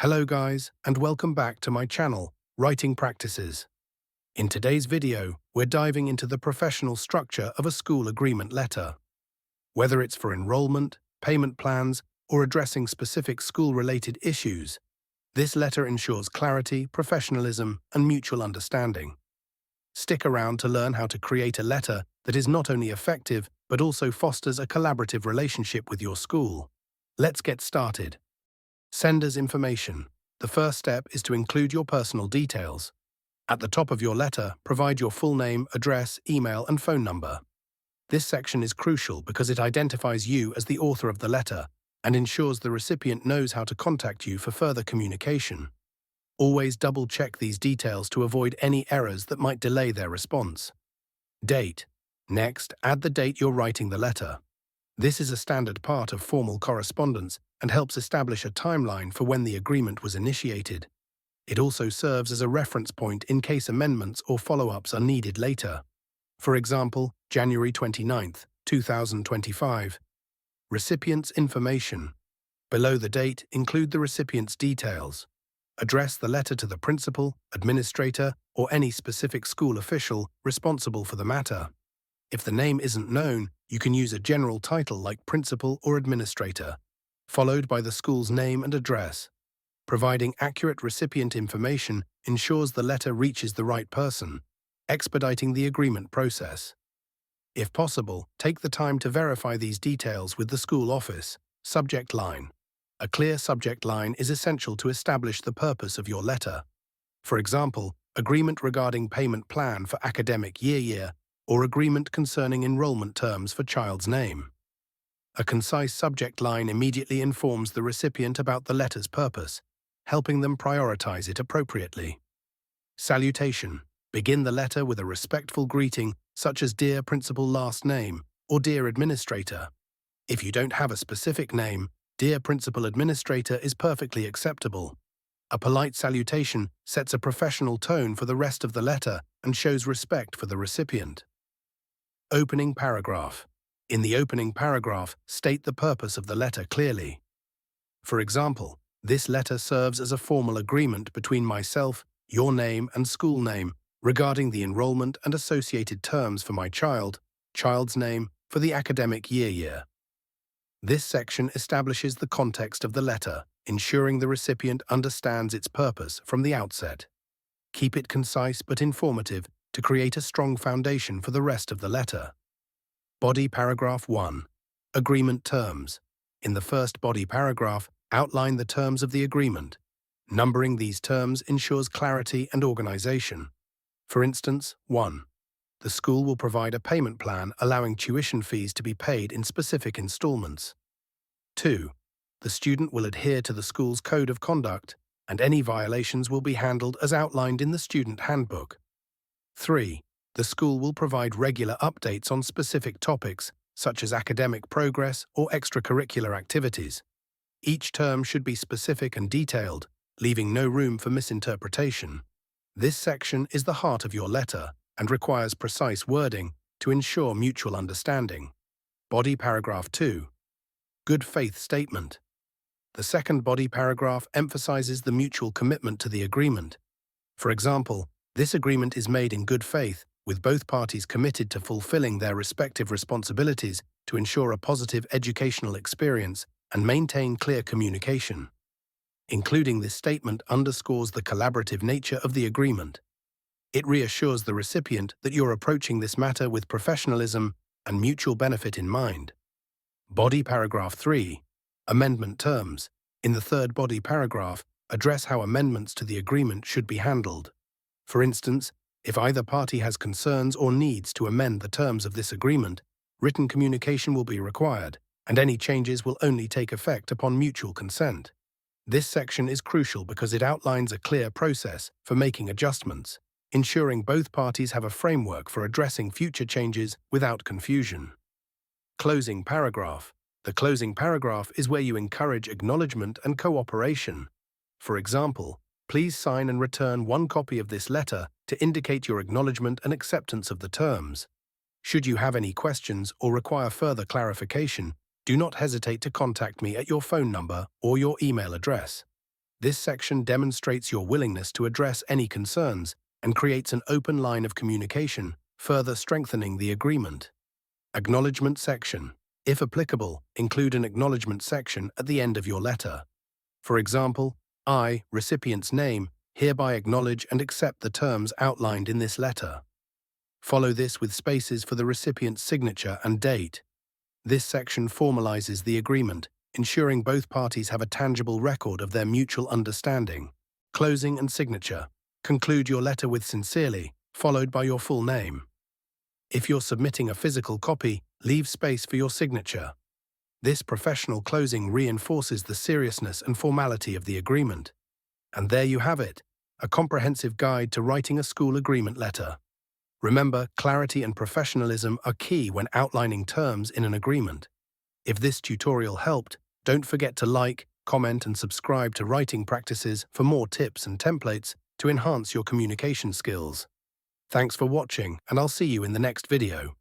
Hello guys, and welcome back to my channel, Writing Practices. In today's video, we're diving into the professional structure of a school agreement letter. Whether it's for enrollment, payment plans, or addressing specific school-related issues, this letter ensures clarity, professionalism, and mutual understanding. Stick around to learn how to create a letter that is not only effective, but also fosters a collaborative relationship with your school. Let's get started. Sender's information. The first step is to include your personal details. At the top of your letter, provide your full name, address, email, and phone number. This section is crucial because it identifies you as the author of the letter and ensures the recipient knows how to contact you for further communication. Always double-check these details to avoid any errors that might delay their response. Date. Next, add the date you're writing the letter. This is a standard part of formal correspondence and helps establish a timeline for when the agreement was initiated. It also serves as a reference point in case amendments or follow-ups are needed later. For example, January 29th, 2025. Recipient's information. Below the date, include the recipient's details. Address the letter to the principal, administrator, or any specific school official responsible for the matter. If the name isn't known, you can use a general title like principal or administrator, followed by the school's name and address. Providing accurate recipient information ensures the letter reaches the right person, expediting the agreement process. If possible, take the time to verify these details with the school office. Subject line. A clear subject line is essential to establish the purpose of your letter. For example, agreement regarding payment plan for academic year, or agreement concerning enrollment terms for child's name. A concise subject line immediately informs the recipient about the letter's purpose, helping them prioritize it appropriately. Salutation. Begin the letter with a respectful greeting such as Dear Principal Last Name or Dear Administrator. If you don't have a specific name, Dear Principal Administrator is perfectly acceptable. A polite salutation sets a professional tone for the rest of the letter and shows respect for the recipient. Opening paragraph. In the opening paragraph, state the purpose of the letter clearly. For example, this letter serves as a formal agreement between myself, your name, and school name regarding the enrollment and associated terms for my child's name, for the academic year. This section establishes the context of the letter, ensuring the recipient understands its purpose from the outset. Keep it concise but informative to create a strong foundation for the rest of the letter. Body paragraph 1. Agreement terms. In the first body paragraph, outline the terms of the agreement. Numbering these terms ensures clarity and organization. For instance, 1. The school will provide a payment plan allowing tuition fees to be paid in specific installments. 2. The student will adhere to the school's code of conduct, and any violations will be handled as outlined in the student handbook. 3. The school will provide regular updates on specific topics, such as academic progress or extracurricular activities. Each term should be specific and detailed, leaving no room for misinterpretation. This section is the heart of your letter and requires precise wording to ensure mutual understanding. Body paragraph 2. Good faith statement. The second body paragraph emphasizes the mutual commitment to the agreement. For example, this agreement is made in good faith, with both parties committed to fulfilling their respective responsibilities to ensure a positive educational experience and maintain clear communication. Including this statement underscores the collaborative nature of the agreement. It reassures the recipient that you're approaching this matter with professionalism and mutual benefit in mind. Body paragraph 3. Amendment terms. In the third body paragraph, address how amendments to the agreement should be handled. For instance, if either party has concerns or needs to amend the terms of this agreement, written communication will be required, and any changes will only take effect upon mutual consent. This section is crucial because it outlines a clear process for making adjustments, ensuring both parties have a framework for addressing future changes without confusion. Closing paragraph. The closing paragraph is where you encourage acknowledgement and cooperation. For example, please sign and return one copy of this letter to indicate your acknowledgement and acceptance of the terms. Should you have any questions or require further clarification, do not hesitate to contact me at your phone number or your email address. This section demonstrates your willingness to address any concerns and creates an open line of communication, further strengthening the agreement. Acknowledgement section. If applicable, include an acknowledgement section at the end of your letter. For example, I, recipient's name, hereby acknowledge and accept the terms outlined in this letter. Follow this with spaces for the recipient's signature and date. This section formalizes the agreement, ensuring both parties have a tangible record of their mutual understanding. Closing and signature. Conclude your letter with "sincerely," followed by your full name. If you're submitting a physical copy, leave space for your signature. This professional closing reinforces the seriousness and formality of the agreement. And there you have it, a comprehensive guide to writing a school agreement letter. Remember, clarity and professionalism are key when outlining terms in an agreement. If this tutorial helped, don't forget to like, comment, and subscribe to Writing Practices for more tips and templates to enhance your communication skills. Thanks for watching, and I'll see you in the next video.